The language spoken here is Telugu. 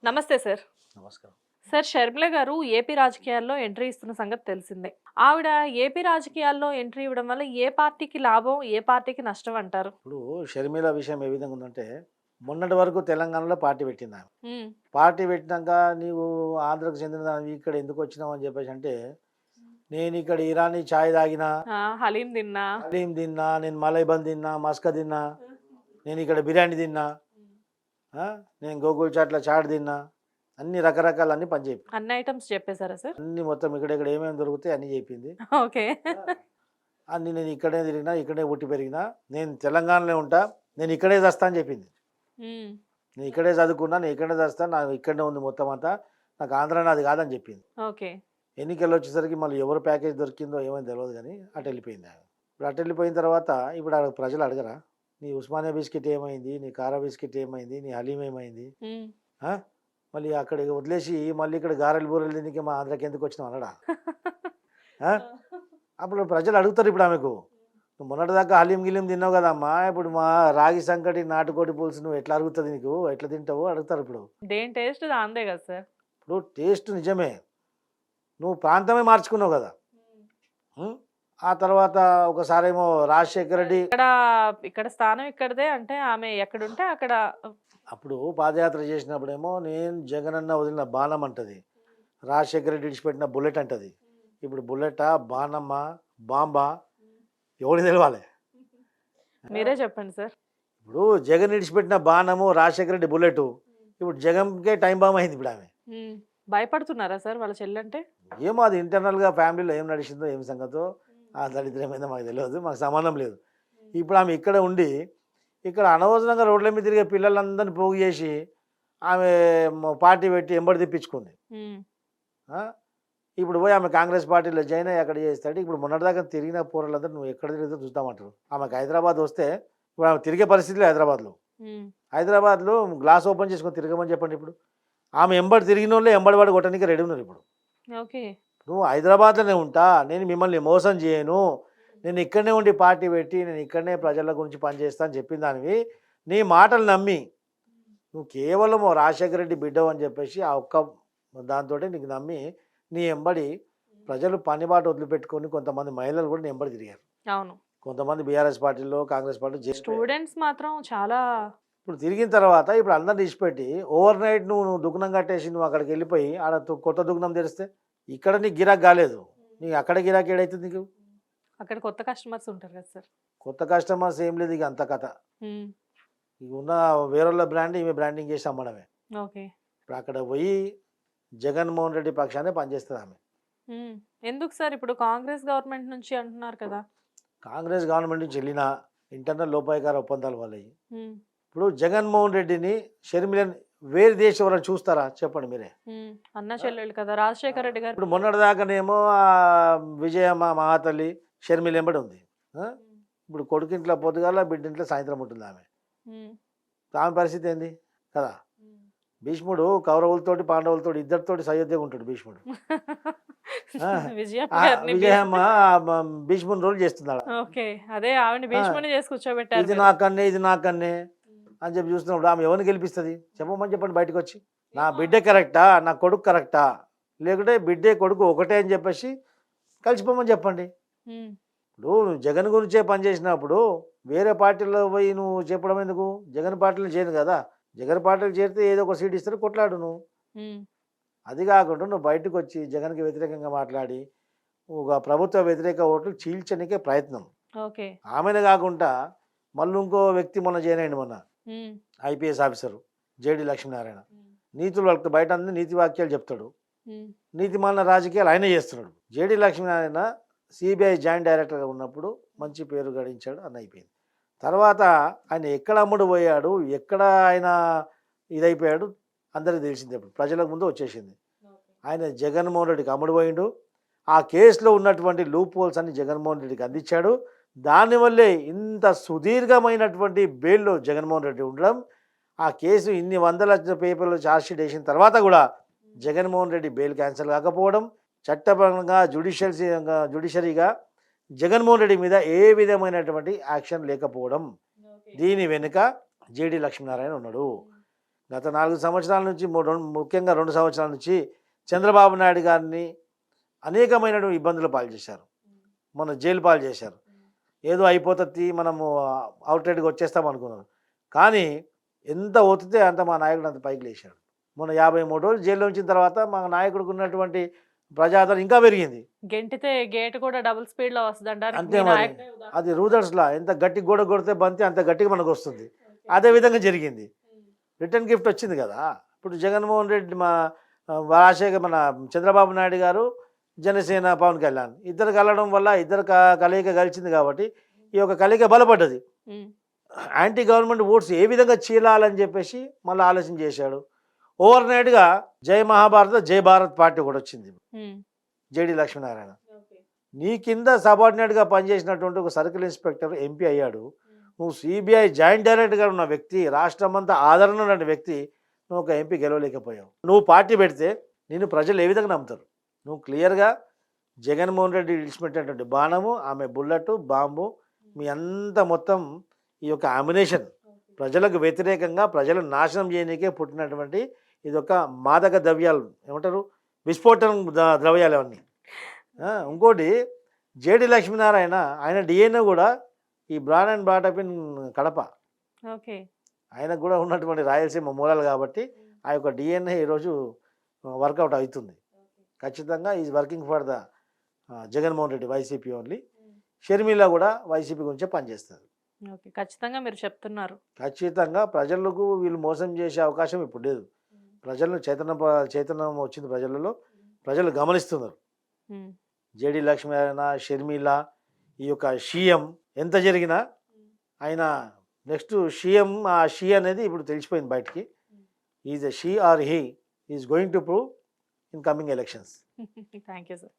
నమస్తే సార్. నమస్కారం. సార్ షర్మిల గారు ఏపీ రాజకీయాల్లో ఎంట్రీ ఇస్తున్న సంగతి తెలిసిందే. ఆవిడ ఏపీ రాజకీయాల్లో ఎంట్రీ ఇవ్వడం వల్ల ఏ పార్టీకి లాభం, ఏ పార్టీకి నష్టం అంటారు? ఇప్పుడు షర్మిల విషయం ఏ విధంగా ఉందంటే, మొన్నటి వరకు తెలంగాణలో పార్టీ పెట్టిందామె. హ్మ్. పార్టీ పెట్టినాక నీవు ఆంధ్రకు చెందిన దానివి ఇక్కడ ఎందుకొచ్చినావు అని చెప్పేసంటే, నేనిక్కడ ఇరానీ చాయ్ తాగినా, ఆ! హలీం తిన్నా. హలీం తిన్నా, నేను మలై బన్ తిన్నా, మస్క తిన్నా, నేనిక్కడ బిర్యానీ తిన్నా, ఆ! నేను గోకుల్ చాట్‌ల చాట్ తిన్నా, అన్ని రకరకాలన్నీ పని చెప్పింది. అన్ని ఐటెమ్స్ చెప్పేసారా సార్? అన్నీ మొత్తం ఇక్కడిక్కడ ఏమేమి దొరుకుతాయి అన్నీ చెప్పింది. ఓకే. అన్నీ నేను ఇక్కడే తిరిగినా, ఇక్కడే పుట్టి పెరిగినా, నేను తెలంగాణలో ఉంటా, నేను ఇక్కడే చస్తా అని చెప్పింది. హ్మ్. నేను ఇక్కడే చదువుకున్నా, నేను ఇక్కడే చస్తాను, నాకు ఇక్కడనే ఉంది మొత్తం అంతా, నాకు ఆంధ్ర నాది కాదని చెప్పింది. ఓకే. ఎన్నికలు వచ్చేసరికి మళ్ళీ ఎవరు ప్యాకేజ్ దొరికిందో ఏమో తెలియదు కానీ అటు వెళ్ళిపోయింది ఆమె. ఇప్పుడు అటు వెళ్ళిపోయిన తర్వాత ఇప్పుడు ఆడ ప్రజలు అడగరా, నీ ఉస్మానియా బిస్కెట్ ఏమైంది, నీ కారా బిస్కెట్ ఏమైంది, నీ హలీం ఏమైంది, హ్మ్. ఆ? మళ్ళీ అక్కడ వదిలేసి మళ్ళీ ఇక్కడ గారెలు బూరెలు తినికి మా ఆంధ్రాకి ఎందుకు వచ్చినావు అనడా? ఆ? అప్పుడు ప్రజలు అడుగుతారు ఇప్పుడు ఆమెకు, నువ్వు మొన్నటిదాకా హలీం గిలీం తిన్నావు కదమ్మా, ఇప్పుడు మా రాగి సంకటి నాటుకోడి పులుసు నువ్వు ఎట్లా అడుగుతుంది, నీకు ఎట్లా తింటావు అడుగుతారు ఇప్పుడు. దేని టేస్ట్ దానిదే కదా సార్. ఇప్పుడు టేస్ట్ నిజమే, నువ్వు ప్రాంతమే మార్చుకున్నావు కదా. ఉం? ఆ తర్వాత ఒకసారేమో రాజశేఖర రెడ్డి ఇక్కడ ఇక్కడ స్థానం ఇక్కడిదే అంటే ఆమె ఎక్కడుంటే అక్కడ. అప్పుడు పాదయాత్ర చేసినప్పుడేమో నేను జగనన్న వదిలిన బాణం అంటది, రాజశేఖర రెడ్డి విడిచిపెట్టిన బుల్లెట్ అంటది. ఇప్పుడు బుల్లెటా బాణమ్మా బాంబా ఎవడు తెలవాలి. మీరే చెప్పండి సార్. ఇప్పుడు జగన్ విడిచిపెట్టిన బాణము రాజశేఖర రెడ్డి బుల్లెట్, ఇప్పుడు జగన్కే టైం బాంబ్ అయింది ఇప్పుడు ఆమె. హ్మ్. భయపడుతున్నారా సార్ వాళ్ళ చెల్లంటే? ఏమో అది ఇంటర్నల్గా ఫ్యామిలీలో ఏం నడిచిందో ఏం సంగతో ఆ దరిద్రమైందో మాకు తెలియదు, మాకు సంబంధం లేదు. ఇప్పుడు ఆమె ఇక్కడ ఉండి ఇక్కడ అనవసరంగా రోడ్ల మీద తిరిగే పిల్లలందరినీ పోగు చేసి ఆమె పార్టీ పెట్టి ఎంబడి తిప్పించుకుంది. హ్మ్. ఆ? ఇప్పుడు పోయి ఆమె కాంగ్రెస్ పార్టీలో జాయిన్ అయ్యి అక్కడ చేస్తాడు. ఇప్పుడు మొన్నటిదాకా తిరిగిన పోరలందరూ నువ్వు ఎక్కడ తిరిగితే చూస్తామంటారు. ఆమెకు హైదరాబాద్ వస్తే ఇప్పుడు ఆమె తిరిగే పరిస్థితి లేదు హైదరాబాద్లో. హ్మ్. హైదరాబాద్లో గ్లాస్ ఓపెన్ చేసుకొని తిరగమని చెప్పండి. ఇప్పుడు ఆమె ఎంబడి తిరిగిన వాళ్ళే ఎంబడి వాడు కొట్టడానికి రెడీ ఉన్నారు. ఇప్పుడు ఓకే. నువ్వు హైదరాబాద్లోనే ఉంటా, నేను మిమ్మల్ని మోసం చేయను, నేను ఇక్కడనే ఉండి పార్టీ పెట్టి నేను ఇక్కడనే ప్రజల గురించి పనిచేస్తా అని చెప్పిన దానివి నీ మాటలు నమ్మి నువ్వు కేవలం ఓ రాజశేఖర రెడ్డి బిడ్డవు అని చెప్పేసి ఆ ఒక్క దాంతో నీకు నమ్మి నీ ఎంబడి ప్రజలు పనిబాటు వదిలిపెట్టుకొని కొంతమంది మహిళలు కూడా నీ ఎంబడి తిరిగారు. అవును. కొంతమంది బీఆర్ఎస్ పార్టీలో కాంగ్రెస్ పార్టీలో చేరిపోయారు. స్టూడెంట్స్ మాత్రం చాలా. ఇప్పుడు తిరిగిన తర్వాత ఇప్పుడు అందరిని ఇచ్చిపెట్టి ఓవర్ నైట్ నువ్వు దుకాణం కట్టేసి నువ్వు అక్కడికి వెళ్ళిపోయి ఆడ కొత్త దుకాణం తెరిస్తే ఇక్కడ నీకు గిరాక్ కాలేదు, నీకు అక్కడ గిరాక్ ఏడైతుంది నీకు. అక్కడ కొత్త కస్టమర్స్ ఉంటారు కదా సార్. కొత్త కస్టమర్స్ ఏం లేదు, ఇక అంత కథ. హ్మ్. ఇక ఉన్న వేరేళ్ళ బ్రాండ్ ఈమె బ్రాండింగ్ చేసి అమ్మడమే. ఓకే. ఇప్పుడు అక్కడ పోయి జగన్మోహన్ రెడ్డి పక్షానే పనిచేస్తుంది ఆమె. హ్మ్. ఎందుకు సార్ ఇప్పుడు కాంగ్రెస్ గవర్నమెంట్ నుంచి అంటున్నారు కదా? కాంగ్రెస్ గవర్నమెంట్ నుంచి వెళ్ళిన ఇంటర్నల్ లోపాయకార ఒప్పందాల వల్ల హ్మ్. ఇప్పుడు జగన్మోహన్ రెడ్డిని షర్మిలని వేరే దేశం ఎవరైనా చూస్తారా చెప్పండి మీరే. హ్మ్. అన్న చెల్లెళ్ళు కదా! రాజశేఖర రెడ్డి గారు. ఇప్పుడు మొన్నటిదాకానేమో విజయమ్మ మహాతల్లి షర్మిల ఎంబడి ఉంది. ఆ? హ్మ్. ఇప్పుడు కొడుకింట్లో పొద్దుగాల బిడ్డింట్లో సాయంత్రం ఉంటుంది ఆమె. హ్మ్. ఆమె పరిస్థితి ఏంది కదా. హ్మ్. భీష్ముడు కౌరవులతోటి పాండవులతోటి ఇద్దరితోటి సయోధ్యగా ఉంటాడు భీష్ముడు. ఆ? విజయమ్మ ఆ గారిని విజయమ్మ భీష్ముని రోల్ చేస్తున్నాడు. ఓకే. అదే ఆవిడని ఆ, భీష్ముడిని చేసి కూర్చోబెట్టారు ఇది మీరు. నా కన్నే ఇది నా కన్నే అని చెప్పి చూస్తున్నప్పుడు ఆమె ఎవరిని గెలిపిస్తుంది చెప్పమని చెప్పండి బయటకు వచ్చి. నా బిడ్డ కరెక్టా, నా కొడుకు కరెక్టా, లేకుంటే బిడ్డే కొడుకు ఒకటే అని చెప్పేసి కలిసిపోమని చెప్పండి. హ్మ్. ఇప్పుడు నువ్వు జగన్ గురించే పనిచేసినప్పుడు వేరే పార్టీలో పోయి నువ్వు చెప్పడం ఎందుకు. జగన్ పార్టీలో చేయను కదా, జగన్ పార్టీలో చేరితే ఏదో ఒక సీట్ ఇస్తారు కొట్లాడు నువ్వు. హ్మ్. అది కాకుండా నువ్వు బయటకు వచ్చి జగన్కి వ్యతిరేకంగా మాట్లాడి ఒక ప్రభుత్వ వ్యతిరేక ఓట్లు చీల్చడానికే ప్రయత్నం. ఓకే. ఆమెనే కాకుండా మళ్ళీ ఇంకో వ్యక్తి మొన్న జాయిన్ అయ్యిండు, మొన్న హ్మ్. IPS officer JD Lakshminarayana. హ్మ్. నీతులు వాళ్ళకి బయట అన్ని నీతి వాక్యాలు చెప్తాడు, హ్మ్. నీతిమాలిన రాజకీయాలు ఆయన చేస్తున్నాడు. జేడి లక్ష్మీనారాయణ సిబిఐ జాయింట్ డైరెక్టర్గా ఉన్నప్పుడు మంచి పేరు గడించాడు, అన్న అయిపోయింది. తర్వాత ఆయన ఎక్కడ అమ్ముడు పోయాడు, ఎక్కడ ఆయన ఇదైపోయాడు అందరికీ తెలిసింది, ఇప్పుడు ప్రజలకు ముందు వచ్చేసింది. ఆయన జగన్మోహన్ రెడ్డికి అమ్ముడు పోయిండు. ఆ కేసులో ఉన్నటువంటి లూప్ హోల్స్ అన్ని జగన్మోహన్ రెడ్డికి అందించాడు. దానివల్లే ఇంత సుదీర్ఘమైనటువంటి బెయిల్లో జగన్మోహన్ రెడ్డి ఉండడం, ఆ కేసు ఇన్ని వందల పేపర్లు ఛార్జ్షీట్ వేసిన తర్వాత కూడా జగన్మోహన్ రెడ్డి బెయిల్ క్యాన్సిల్ కాకపోవడం, చట్టపరంగా జ్యుడిషరీగా జగన్మోహన్ రెడ్డి మీద ఏ విధమైనటువంటి యాక్షన్ లేకపోవడం, దీని వెనుక జేడి లక్ష్మీనారాయణ ఉన్నాడు. గత 4 సంవత్సరాల నుంచి ముఖ్యంగా 2 సంవత్సరాల నుంచి చంద్రబాబు నాయుడు గారిని అనేకమైనటువంటి ఇబ్బందులు పాలు చేశారు. మన జైలు పాలు చేశారు. ఏదో అయిపోతుంది మనము అవుట్లెట్గా వచ్చేస్తాం అనుకున్నాను. కానీ ఎంత ఒత్తితే అంత మా నాయకుడు అంత పైకి లేచాడు. మొన్న 53 రోజులు జైల్లో ఉంచిన తర్వాత మా నాయకుడికి ఉన్నటువంటి ప్రజాదరణ ఇంకా పెరిగింది. గెంటితే గేట్ కూడా డబుల్ స్పీడ్ లో వస్తుంది అంతే మరి. అది రూదర్స్లా ఎంత గట్టి గోడ కొడితే బంతి అంత గట్టిగా మనకు వస్తుంది. అదే విధంగా జరిగింది. రిటర్న్ గిఫ్ట్ వచ్చింది కదా. ఇప్పుడు జగన్మోహన్ రెడ్డి రాజశేఖర్ మన చంద్రబాబు నాయుడు గారు జనసేన పవన్ కళ్యాణ్ ఇద్దరు కలవడం వల్ల ఇద్దరు కలయిక కలిసింది కాబట్టి ఈ యొక్క కలయిక బలపడ్డది. యాంటీ గవర్నమెంట్ ఓట్స్ ఏ విధంగా చీలాలని చెప్పేసి మళ్ళీ ఆలోచన చేశాడు. ఓవర్ నైట్గా జై మహాభారత జై భారత్ పార్టీ కూడా వచ్చింది. జేడి లక్ష్మీనారాయణ నీ కింద సబార్డినేట్గా పనిచేసినటువంటి ఒక సర్కిల్ ఇన్స్పెక్టర్ ఎంపీ అయ్యాడు. నువ్వు సిబిఐ జాయింట్ డైరెక్టర్గా ఉన్న వ్యక్తి, రాష్ట్రం అంతా ఆదరణ ఉన్న వ్యక్తి, నువ్వు ఒక ఎంపీ గెలవలేకపోయావు. నువ్వు పార్టీ పెడితే నేను ప్రజలు ఏ విధంగా నమ్ముతారు? నువ్వు క్లియర్గా జగన్మోహన్ రెడ్డి విడిచిపెట్టినటువంటి బాణము, ఆమె బుల్లెట్ బాంబు, మీ అంతా మొత్తం ఈ యొక్క అమినేషన్ ప్రజలకు వ్యతిరేకంగా ప్రజలు నాశనం చేయడానికే పుట్టినటువంటి ఇది ఒక మాదక ద్రవ్యాలు ఏమంటారు, విస్ఫోటనం ద్రవ్యాలు అవన్నీ. ఇంకోటి జేడి లక్ష్మీనారాయణ ఆయన డిఎన్ఏ కూడా ఈ bred and brought up in Kadapa. ఆయనకు కూడా ఉన్నటువంటి రాయలసీమ మూలాలు కాబట్టి ఆ యొక్క డిఎన్ఏ ఈరోజు వర్కౌట్ అవుతుంది. ఖచ్చితంగా is working for the Jaganmohan Reddy YCP only. Sharmila కూడా వైసీపీ గురించే పనిచేస్తారు. ఖచ్చితంగా మీరు చెప్తున్నారు. ఖచ్చితంగా ప్రజలకు వీళ్ళు మోసం చేసే అవకాశం ఇప్పుడు లేదు. ప్రజలను చైతన్యం వచ్చింది ప్రజలలో, ప్రజలు గమనిస్తున్నారు. జేడి లక్ష్మీనారాయణ, షర్మిల, ఈ యొక్క షీఎం ఎంత జరిగినా ఆయన నెక్స్ట్ షీఎం, ఆ షీ అనేది ఇప్పుడు తెలిసిపోయింది బయటికి. Is a she or he is going to prove in coming elections. Thank you sir.